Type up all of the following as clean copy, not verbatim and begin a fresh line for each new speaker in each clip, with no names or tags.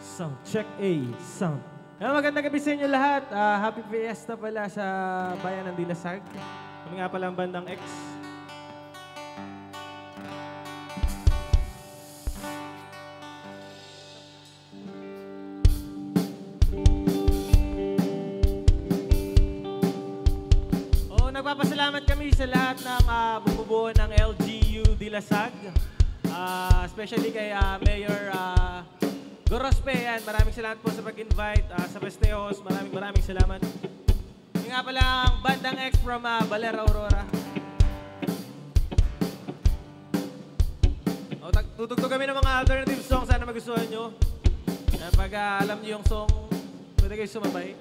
Sound check A, sound. Magandang gabi sa inyo lahat. Happy Fiesta pala sa bayan ng Dilasag. Kami nga pala ang bandang X. Nagpapasalamat kami sa lahat ng bumubuo ng LGU Dilasag. Especially kay Mayor Gorospe. Maraming salamat po sa pag-invite sa festejos. Maraming salamat. Yung nga pala ang bandang X from Balera, Aurora. Tutugtog kami ng mga alternative songs. Sana magustuhan nyo. Pag alam nyo yung song, pwede kayo sumabay.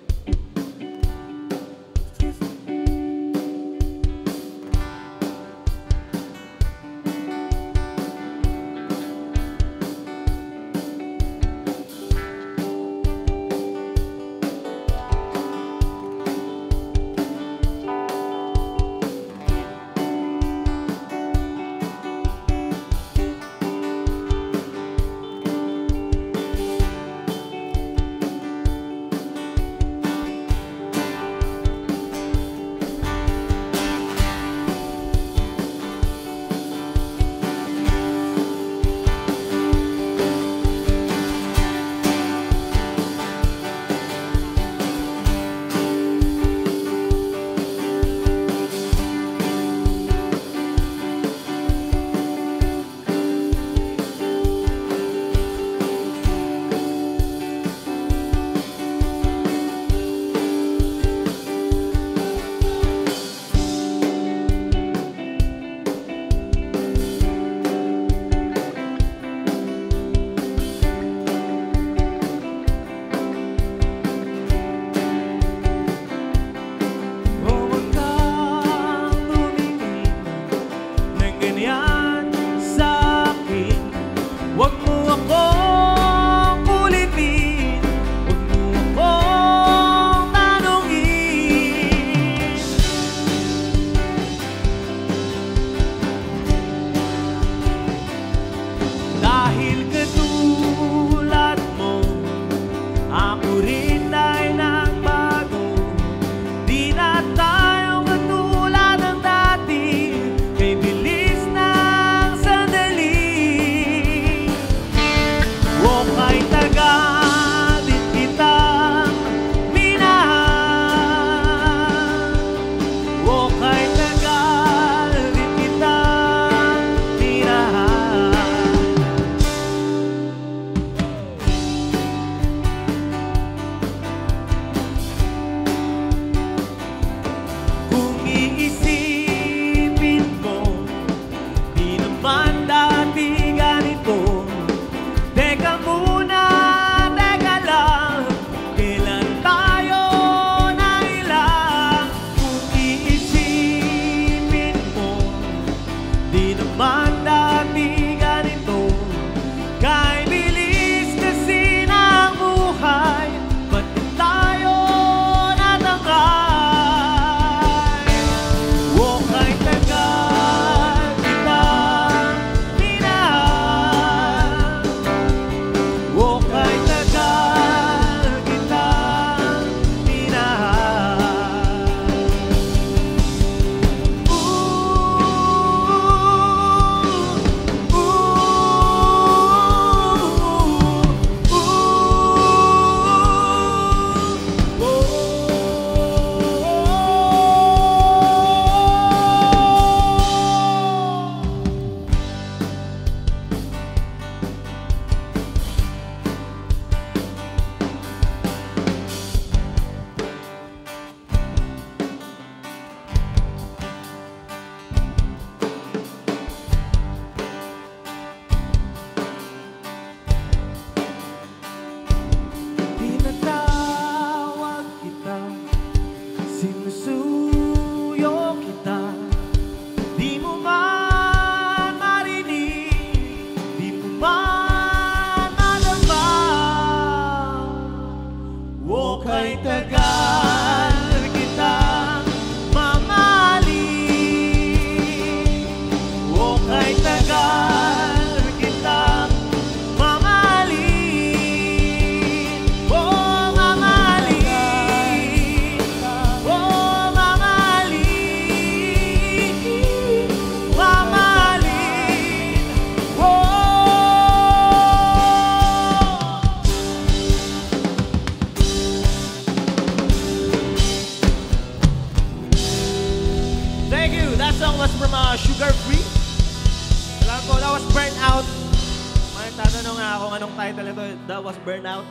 ito, That Was Burnout.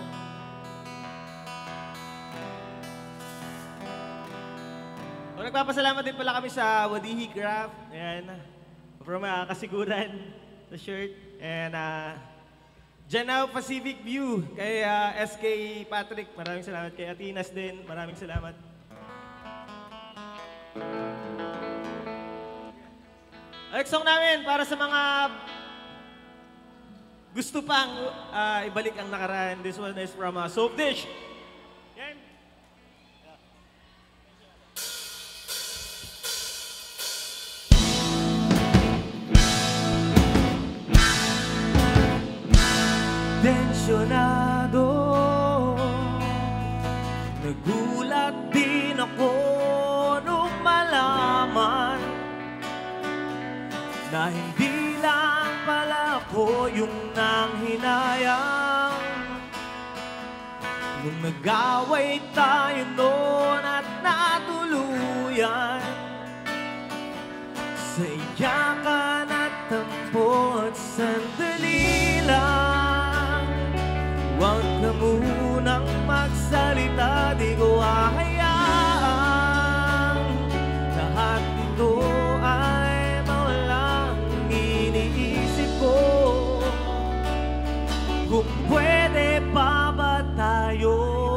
So, nagpapasalamat din pala kami sa Wadihi Craft. Ayan. From Kasiguran, the shirt. And Janao Pacific View kay SK Patrick. Maraming salamat. Kay Atinas din. Maraming salamat. Next song namin para sa mga gusto pang ibalik ang nakaraan. This one is from Soap Dish. Yan. Tensyonado, nagulat din ako nung malaman na hindi lang pala ako yung nanghinayang nung nag-away tayo noon at natuluyan sa iyakan at tampo at sandali lang. Huwag ka munang magsalita, di ko hahayaang lahat ito ay mawalang iniisip ko. Kung pwede pa ba tayo?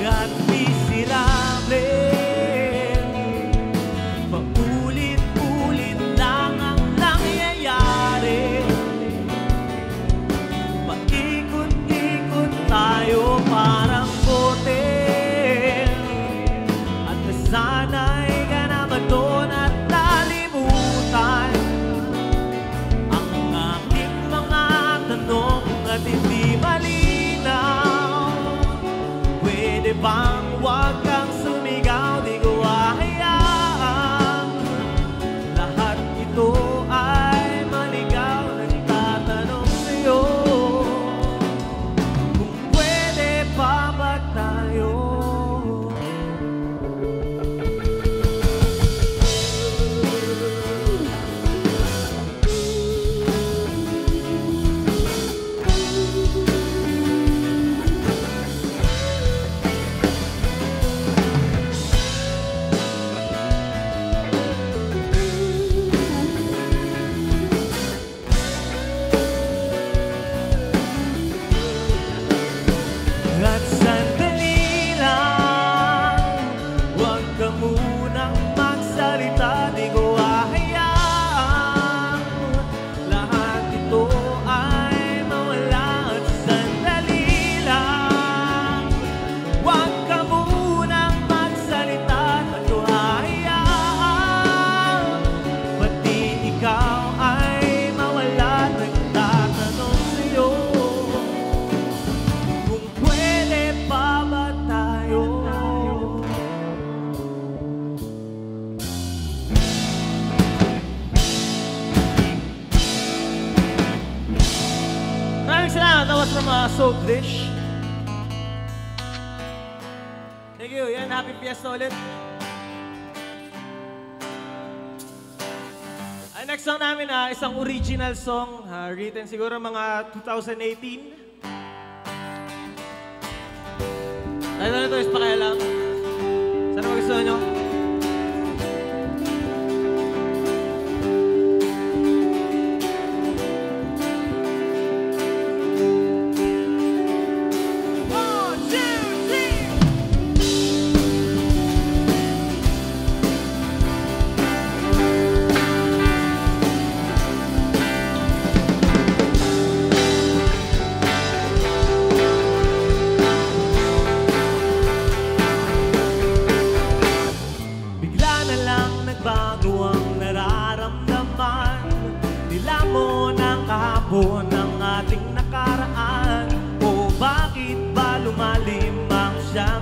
At miserable, paulit-ulit lang ang nangyayari. Paikot-ikot tayo parang bote at nasanay ka na ba doon at nalimutan ang aking mga tanong at hindi malinaw. Pwede bang huwag kang sumigaw, di ko hahayaang lahat ito ay maligaw. Nagtatanong sa'yo kung pwede pa ba tayo? At sandali lang, huwag ka munang magsalita, di ko hahayaang lahat ito ay mawala. At sandali lang, huwag ka munang magsalita, di ko hahayaang pati ikaw ay mawala. Nagtatanong sa'yo kung pwede pa ba tayo? Maraming salamat. That was from Soap Dish. Thank you. Yan, happy fiesta ulit. Ang next song namin, isang original song, written siguro mga 2018. Title nito is Pakialam. Sana magustuhan nyo. One, two, three.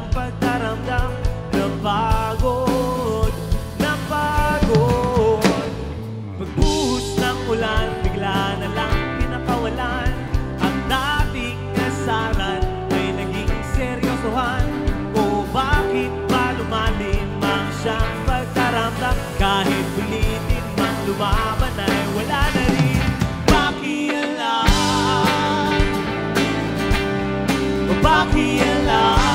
siyang pagdaramdam ng pagod, ng pagod. Pagbuhos ng ulan, bigla na lang pinakawalan. Ang dating kasaran ay naging seryosohan. O bakit ba lumalim ang siyang pagdaramdam? Kahit ulitin man lumaban ay wala na rin pakialam. Pakialam,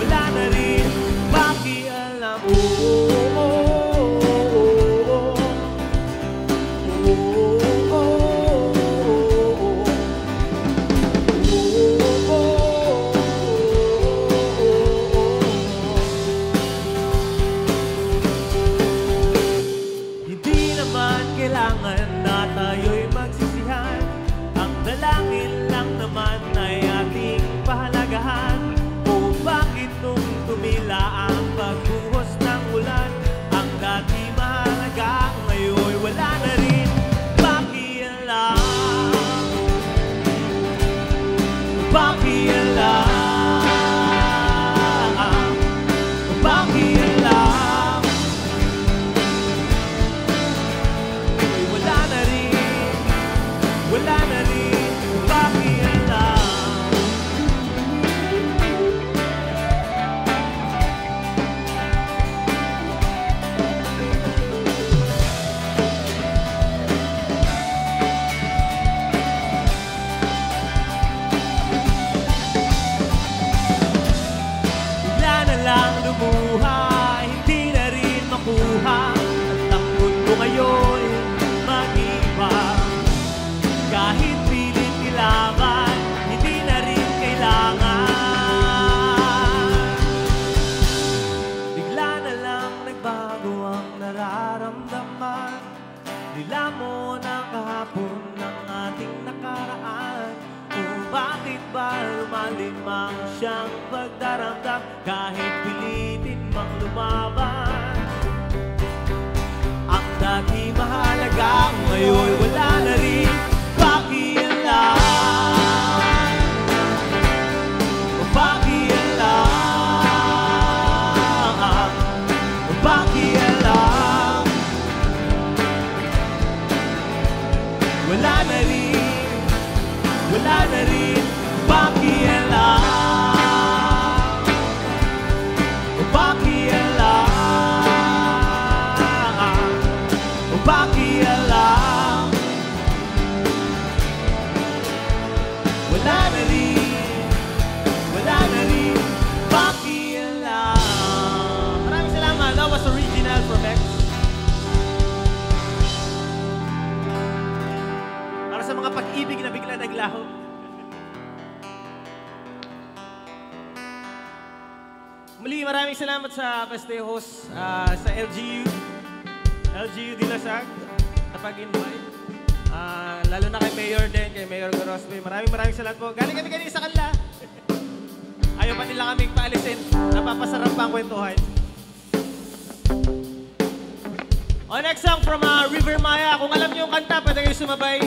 wala na rin pakialam. Hindi naman kailangan na tayo'y magsisihan. Ang dalangin lang naman ay ating pahalagahan. O bakit nung tumila ang pagbuhos ng ulan, ang dati mahalaga ngayon wala na rin pakialam. Pakialam, wala na rin pakialam. Bigla na lang lumuha, hindi na rin makuha. At ang mundo ngayon mag-iba. Kahit pilit ilaban, hindi na rin kailangan. Bigla na lang nagbago ang nararamdaman. Nilamon ang kahapon ng ating nakaraan. Kung bakit ba lumalim ang siyang pagdaramdam? Kahit pilitin mang lumaban, ang dati mahalaga ngayon wala na rin pakialam. Wala na rin pakialam. Pakialam, wala na rin pakialam. Maraming salamat. That was original from X. Para sa mga pag-ibig na bigla naglaho. Muli, maraming salamat sa festejos sa LGU Dilasag sa pag-invite. Lalo na kay Mayor din, kay Mayor Gorospe. Maraming salamat po. Galing kami kanina sa kanila. Ayaw pa nila kaming paalisin. Napapasarap pa ang kwentuhan. O, next song from River Maya. Kung alam niyo yung kanta, pwede kayo sumabay.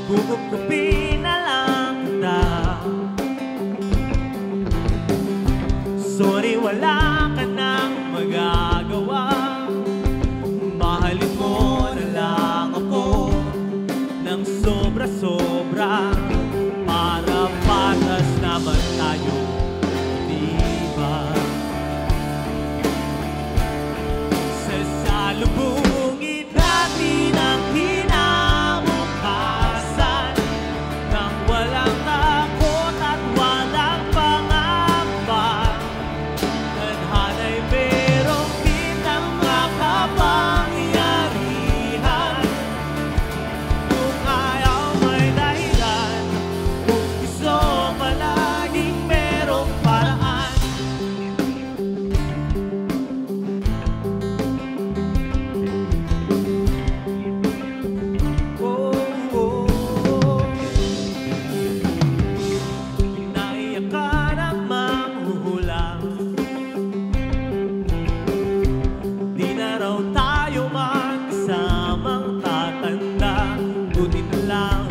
Kukupin na lang kita. Sorry, wala ka nang magagawa. Mahalin mo na lang ako Buti na lang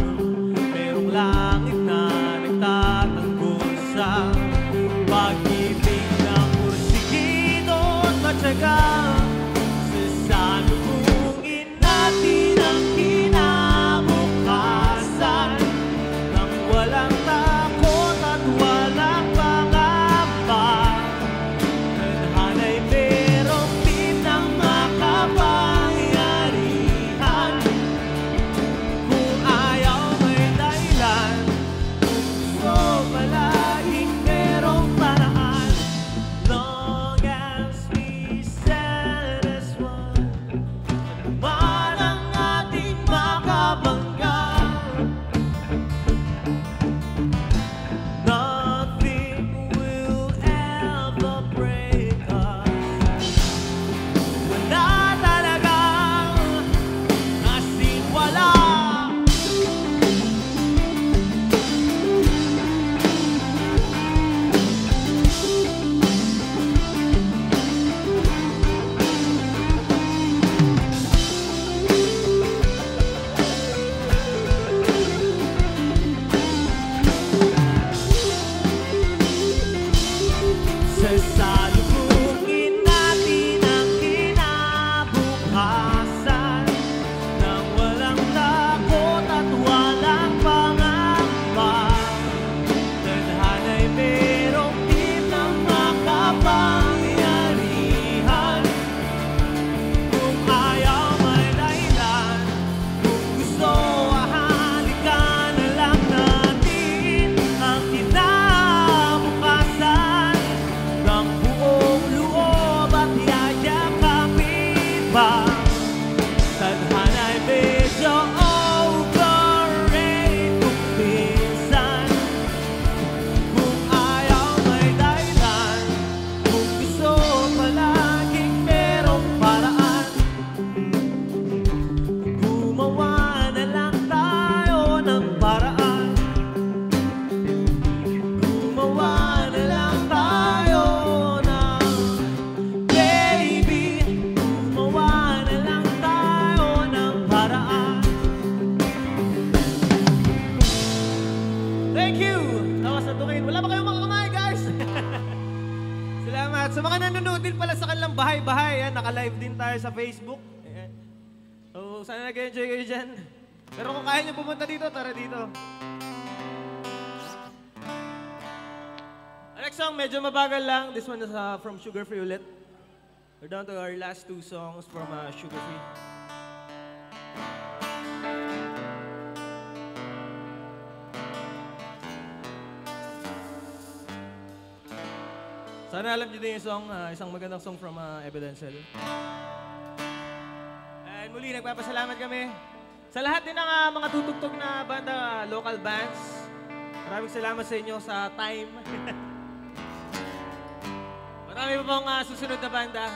merong langit na nagtatanggol sa pag-ibig na pursigido at matyaga. Sasalubungin natin ang kinabukasan nang walang takot at walang pangamba. Tadhana'y merong tip ng makapangyarihan. Kung ayaw may dahilan, gusto palaging merong paraan. Long as we stand as one, man ang ating makabangga. Nothing will ever break us. Wala talagang kasing wala. Sasalubungin natin ang kinabukasan nang walang takot at walang pangamba. Tadhana'y merong tip ng makapangyarihan. Kung ayaw may dahilan, kung gusto halikan na lang natin ang kinabukasan ng buong loob at yayakapin pa. Tadhana'y medyo overrated kung minsan. Kung ayaw may dahilan, kung gusto palaging merong paraan. Gumawa na lang tayo ng paraan. Gumawa na lang tayo ng baby. Gumawa na lang tayo ng paraan. Thank you! Lakas na tukin. Wala ba kayong mga kamay, guys? Salamat. Sa mga nanonood din pala sa kanilang bahay-bahay, naka-live din tayo sa Facebook. Ayan. So, sana nag-enjoy kayo dyan. Pero kung kaya nyo pumunta dito, tara dito. Our next song, medyo mabagal lang. This one is from Sugar Free ulit. We're down to our last two songs from Sugar Free. Sana alam niyo din yung song, isang magandang song from Evidential. And muli, nagpapasalamat kami sa lahat din ng mga tutugtog na banda, local bands. Maraming salamat sa inyo sa time. Marami pa pong susunod na banda.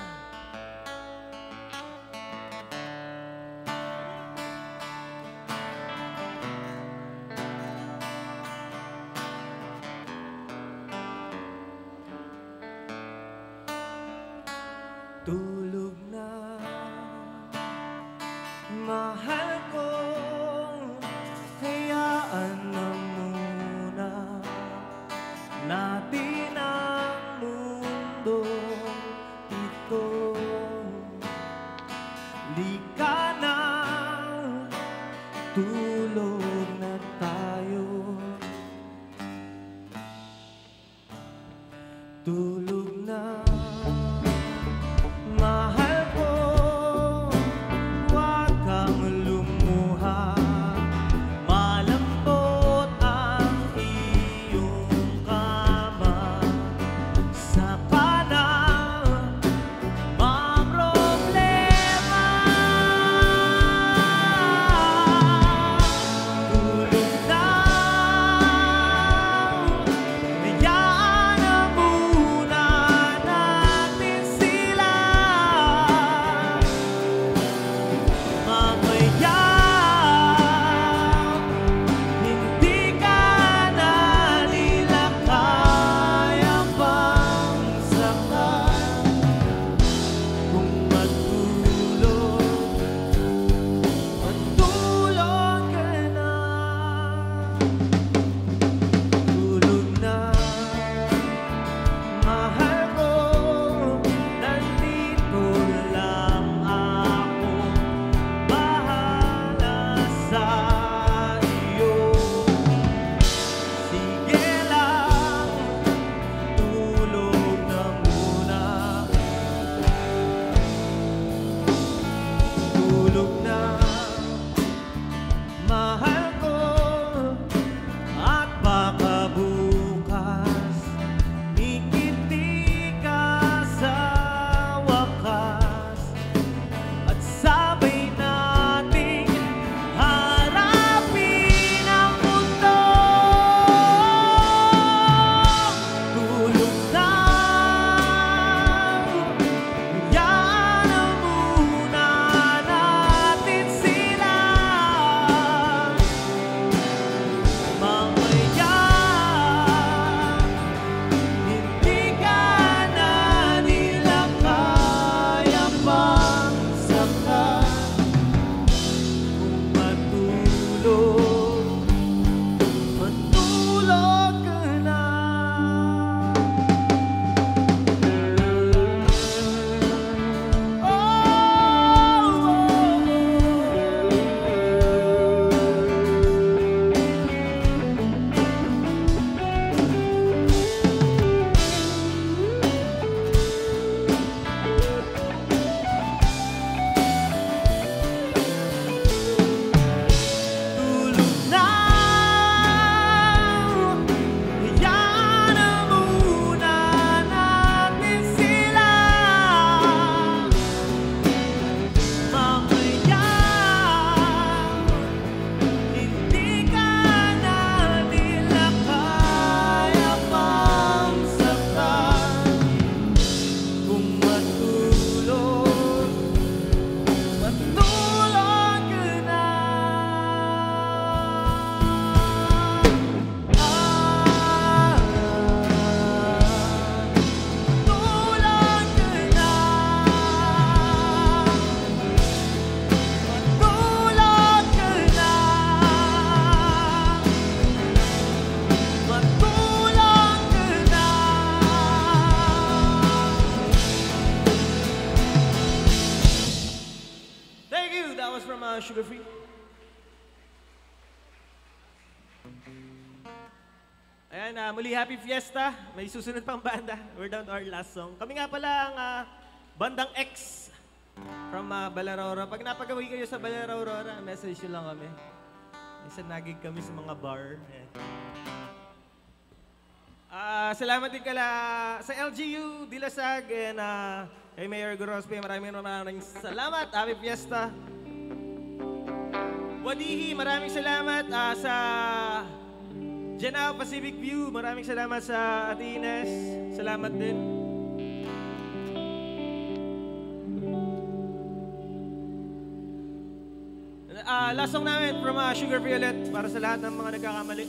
Tulog na, mahal ko, hayaan na muna natin ang mundo ito. Lika na, tulog na tayo. Tulog na, mahal ko, huwag kang lumuha. Malambot ang iyong kama. Saka na mamroblema. Tulog sa iyo. Sige lang, tulog na muna. Tulog na, mahal ko. At baka bukas ngingiti ka sa wakas. At sabay nating harapin ang mundo. Tulog na, hayaan na muna natin sila. Mamaya, hindi ka na nila kaya pang saktan. Kung matulog, matulog ka na. Tulog na, hayaan na muna natin sila. Mamaya, hindi ka na nila kaya pang saktan. Kung matulog, matulog ka na. Matulog ka na. Matulog ka na. Matulog ka na. Thank you. That was from Sugar Free. Ayan, muli happy fiesta. May susunod pang banda. We're down to our last song. Kami nga pala ang bandang X from Balaroro. Pag napagawi kayo sa Balaroro, message nyo lang kami. Minsan nagig kami sa mga bar. Ayan. Salamat din kala sa LGU, Dilasag, and kay Mayor Gorospe. Maraming salamat. Happy fiesta. Wadihi, maraming salamat sa Janao Pacific View. Maraming salamat sa Ate Ines. Salamat din. Last song namin from Sugar Free ulit para sa lahat ng mga nagkakamali.